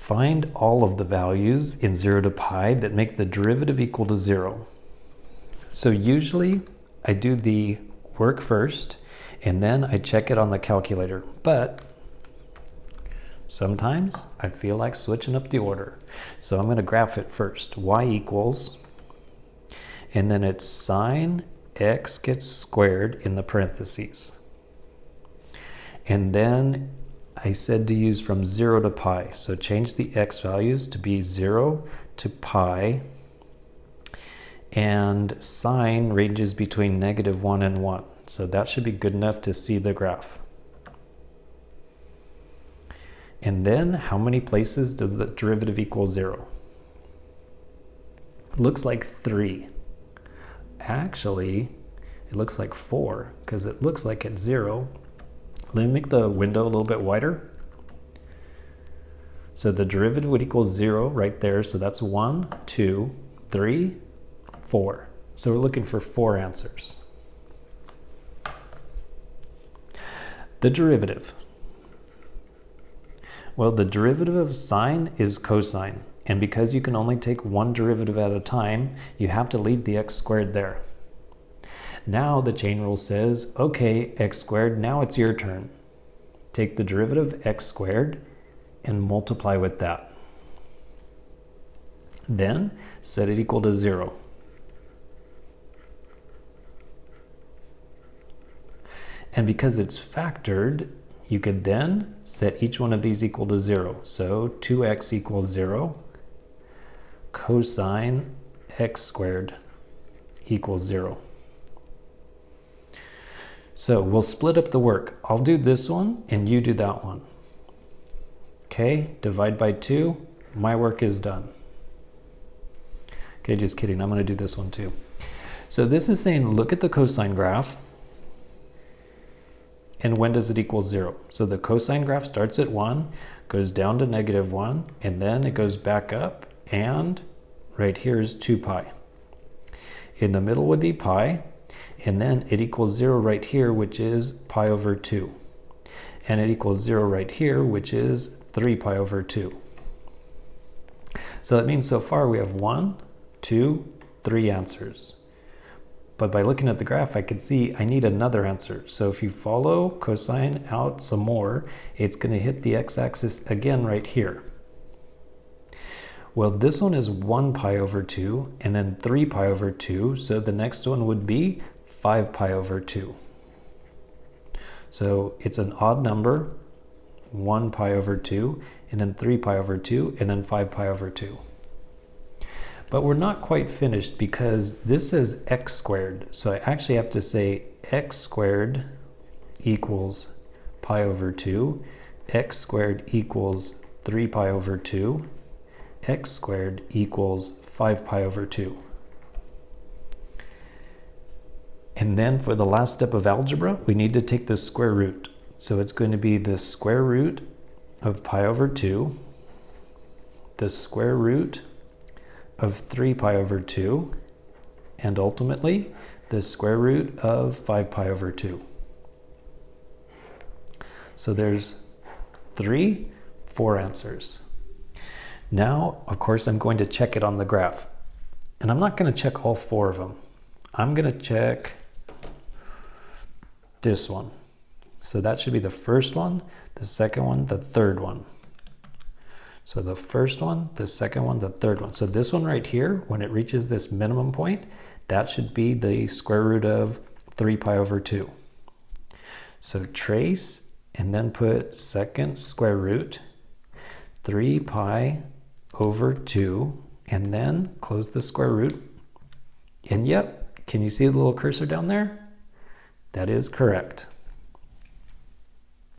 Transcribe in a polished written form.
Find all of the values in 0 to pi that make the derivative equal to 0. So usually I do the work first and then I check it on the calculator, but sometimes I feel like switching up the order. So I'm going to graph it first. Y equals, and then it's sine x gets squared in the parentheses. And then I said to use from 0 to pi. So change the x values to be 0 to pi. And sine ranges between -1 and 1. So that should be good enough to see the graph. And then how many places does the derivative equal 0? Looks like 3. Actually, it looks like 4 because it looks like it's 0. Let me make the window a little bit wider. So the derivative would equal 0 right there. So that's 1, 2, 3, 4. So we're looking for 4 answers. The derivative. Well, the derivative of sine is cosine. And because you can only take one derivative at a time, you have to leave the x squared there. Now the chain rule says, okay, x squared, now it's your turn. Take the derivative of x squared and multiply with that. Then set it equal to 0. And because it's factored, you could then set each one of these equal to 0. So 2x equals 0. Cosine x squared equals 0. So we'll split up the work. I'll do this one and you do that one. Okay, divide by 2. My work is done. Okay, just kidding. I'm going to do this one too. So this is saying look at the cosine graph. And when does it equal 0? So the cosine graph starts at 1, goes down to -1, and then it goes back up, and right here is 2 pi. In the middle would be pi, and then it equals 0 right here, which is pi over 2. And it equals 0 right here, which is 3 pi over 2. So that means so far we have 1, 2, 3 answers. But by looking at the graph, I can see I need another answer. So if you follow cosine out some more, it's going to hit the x-axis again right here. Well, this one is 1 pi over 2 and then 3 pi over 2. So the next one would be 5 pi over 2. So it's an odd number, 1 pi over 2, and then 3 pi over 2, and then 5 pi over 2. But we're not quite finished because this says x squared. So I actually have to say x squared equals pi over 2, x squared equals 3 pi over 2, x squared equals 5 pi over 2. And then for the last step of algebra, we need to take the square root. So it's going to be the square root of pi over 2, the square root of 3 pi over 2, and ultimately the square root of 5 pi over 2. So there's 4 answers. Now, of course, I'm going to check it on the graph. And I'm not going to check all 4 of them. I'm going to check this one. So that should be the first one, the second one, the third one. So the first one, the second one, the third one. So this one right here, when it reaches this minimum point, that should be the square root of 3 pi over 2. So trace and then put second square root, 3 pi over 2, and then close the square root. And yep, can you see the little cursor down there? That is correct.